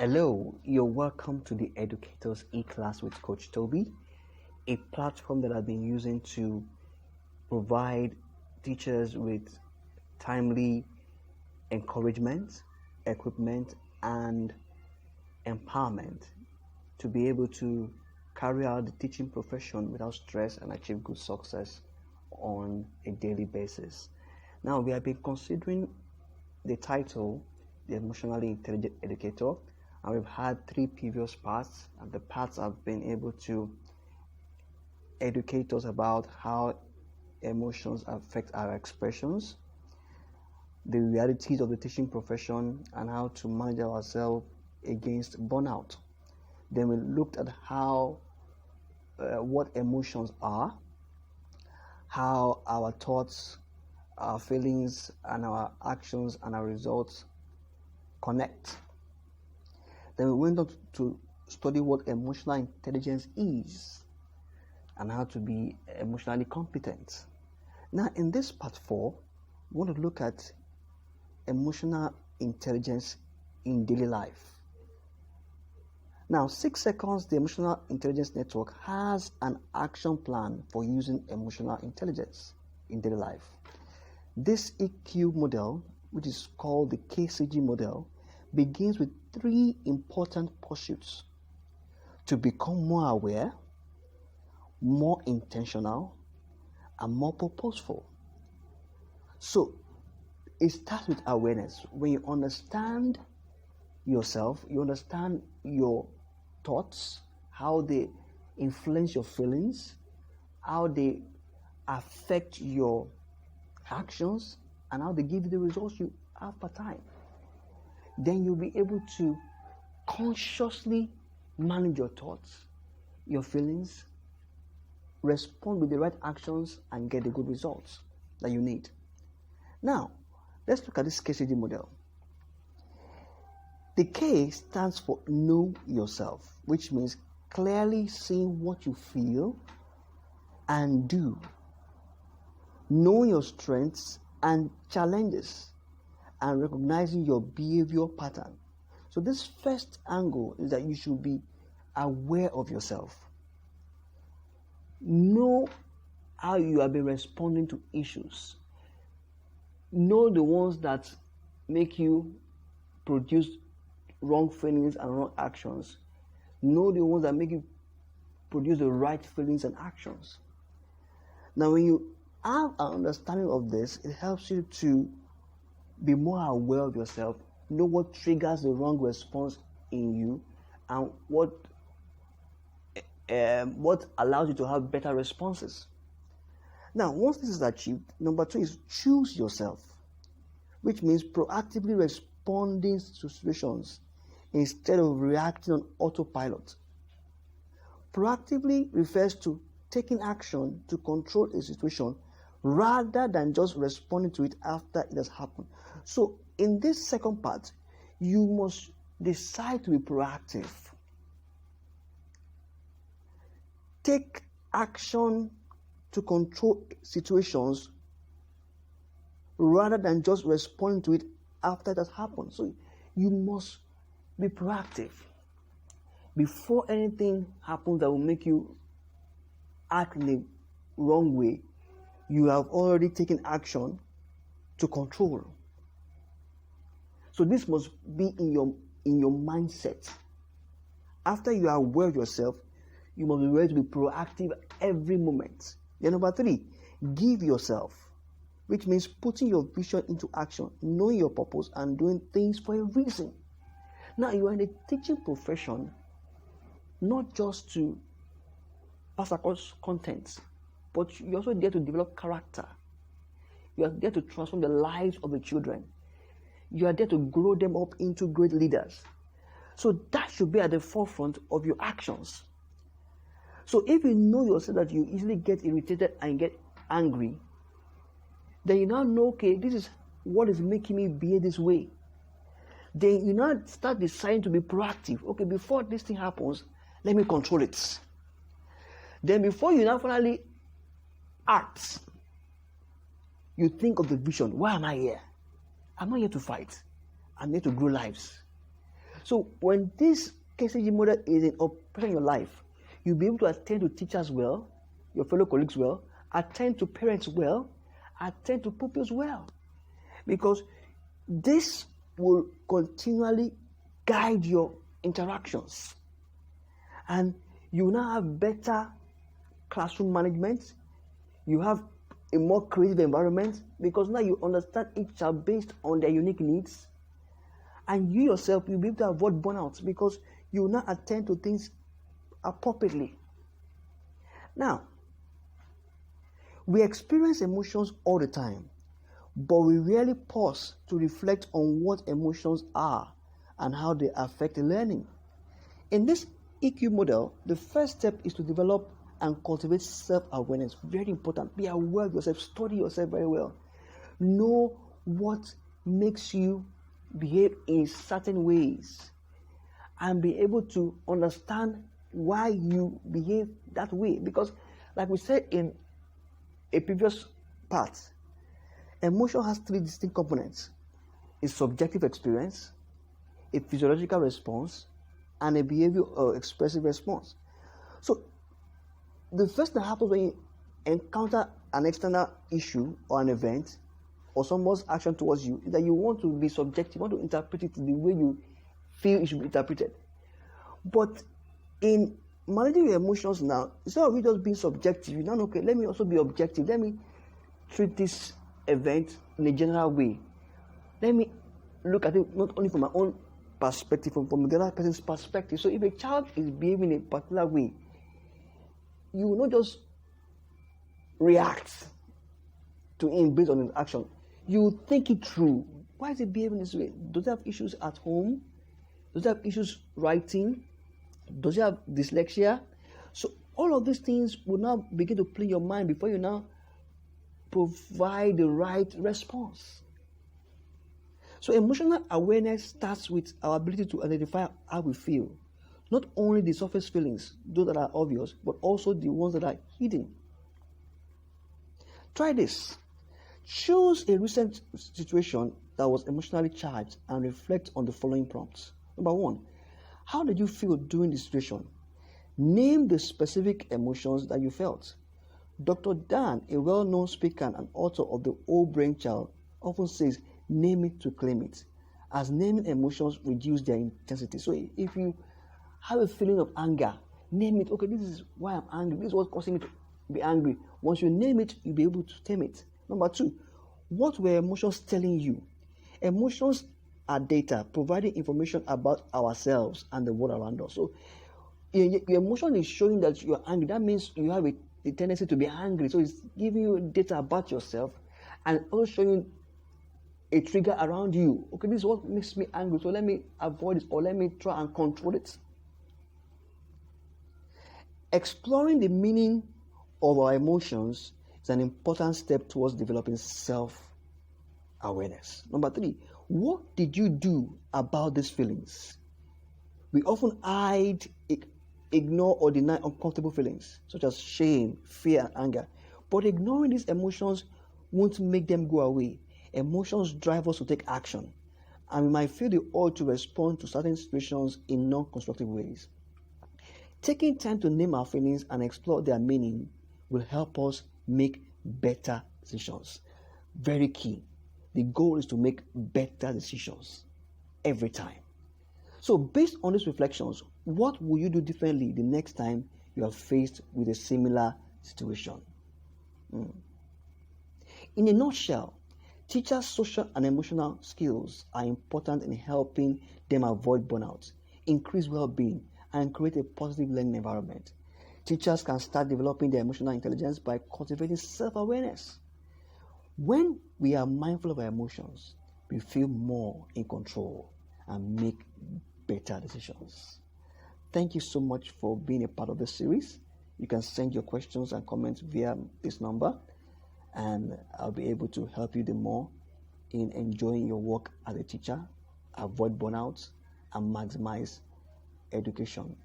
Hello, you're welcome to the Educator's e-class with Coach Tobi, a platform that I've been using to provide teachers with timely encouragement, equipment, and empowerment to be able to carry out the teaching profession without stress and achieve good success on a daily basis. Now, we have been considering the title, The Emotionally Intelligent Educator, and we've had 3 previous parts, and the parts have been able to educate us about how emotions affect our expressions, the realities of the teaching profession, and how to manage ourselves against burnout. Then we looked at what emotions are, how our thoughts, our feelings, and our actions and our results connect. Then we went on to study what emotional intelligence is and how to be emotionally competent. Now, in this part 4, we want to look at emotional intelligence in daily life. Now, 6 Seconds, the Emotional Intelligence Network, has an action plan for using emotional intelligence in daily life. This EQ model, which is called the Cassidy Model, begins with 3 important pursuits: to become more aware, more intentional, and more purposeful. So, it starts with awareness. When you understand yourself, you understand your thoughts, how they influence your feelings, how they affect your actions, and how they give you the results you have per time. Then you'll be able to consciously manage your thoughts, your feelings, respond with the right actions, and get the good results that you need. Now, let's look at this Cassidy model. The K stands for know yourself, which means clearly seeing what you feel and do. Know your strengths and challenges, and recognizing your behavior pattern. So this first angle is that you should be aware of yourself. Know how you have been responding to issues. Know the ones that make you produce wrong feelings and wrong actions. Know the ones that make you produce the right feelings and actions. Now, when you have an understanding of this, it helps you to be more aware of yourself, know what triggers the wrong response in you, and what allows you to have better responses. Now, once this is achieved, number 2 is choose yourself, which means proactively responding to situations instead of reacting on autopilot. Proactively refers to taking action to control a situation rather than just responding to it after it has happened. So, in this second part, you must decide to be proactive. Take action to control situations rather than just responding to it after it has happened. So, you must be proactive. Before anything happens that will make you act in the wrong way, you have already taken action to control. So this must be in your mindset. After you are aware of yourself, you must be ready to be proactive every moment. Then number 3, give yourself, which means putting your vision into action, knowing your purpose, and doing things for a reason. Now, you are in the teaching profession not just to pass across content, but you're also there to develop character. You are there to transform the lives of the children. You are there to grow them up into great leaders. So that should be at the forefront of your actions. So if you know yourself that you easily get irritated and get angry, then you now know, okay, this is what is making me behave this way. Then you now start deciding to be proactive. Okay, before this thing happens, let me control it. Then before you now finally act, you think of the vision. Why am I here? I'm not here to fight. I'm here to grow lives. So when this Cassidy model is in operation in your life, you'll be able to attend to teachers well, your fellow colleagues well, attend to parents well, attend to pupils well. Because this will continually guide your interactions. And you now have better classroom management. You have a more creative environment because now you understand each child based on their unique needs. And you yourself, you'll be able to avoid burnout because you will now attend to things appropriately. Now, we experience emotions all the time, but we rarely pause to reflect on what emotions are and how they affect learning. In this EQ model, the first step is to develop and cultivate self-awareness. Very important. Be aware of yourself. Study yourself very well. Know what makes you behave in certain ways and be able to understand why you behave that way. Because, like we said in a previous part, emotion has three distinct components: a subjective experience, a physiological response, and a behavior or expressive response. So the first thing that happens when you encounter an external issue or an event or someone's action towards you is that you want to be subjective, you want to interpret it the way you feel it should be interpreted. But in managing your emotions now, instead of you just being subjective, you know, okay, let me also be objective. Let me treat this event in a general way. Let me look at it not only from my own perspective, from the other person's perspective. So if a child is behaving in a particular way, you will not just react to him based on his action. You think it through. Why is he behaving this way? Does he have issues at home? Does he have issues writing? Does he have dyslexia? So all of these things will now begin to play in your mind before you now provide the right response. So emotional awareness starts with our ability to identify how we feel. Not only the surface feelings, those that are obvious, but also the ones that are hidden. Try this. Choose a recent situation that was emotionally charged and reflect on the following prompts. Number 1, how did you feel during the situation? Name the specific emotions that you felt. Dr. Dan, a well-known speaker and author of The Old Brain Child, often says, name it to claim it, as naming emotions reduce their intensity. So if you have a feeling of anger, name it. Okay, this is why I'm angry. This is what's causing me to be angry. Once you name it, you'll be able to tame it. Number 2, what were emotions telling you? Emotions are data, providing information about ourselves and the world around us. So your emotion is showing that you're angry. That means you have a tendency to be angry. So it's giving you data about yourself and also showing a trigger around you. Okay, this is what makes me angry. So let me avoid it or let me try and control it. Exploring the meaning of our emotions is an important step towards developing self-awareness. Number 3, what did you do about these feelings? We often hide, ignore, or deny uncomfortable feelings, such as shame, fear, and anger. But ignoring these emotions won't make them go away. Emotions drive us to take action, and we might feel the urge to respond to certain situations in non-constructive ways. Taking time to name our feelings and explore their meaning will help us make better decisions. Very key. The goal is to make better decisions every time. So based on these reflections, what will you do differently the next time you are faced with a similar situation? In a nutshell, teachers' social and emotional skills are important in helping them avoid burnout, increase well-being, and create a positive learning environment. Teachers can start developing their emotional intelligence by cultivating self-awareness. When we are mindful of our emotions, we feel more in control and make better decisions. Thank you so much for being a part of this series. You can send your questions and comments via this number, and I'll be able to help you the more in enjoying your work as a teacher, avoid burnout, and maximize education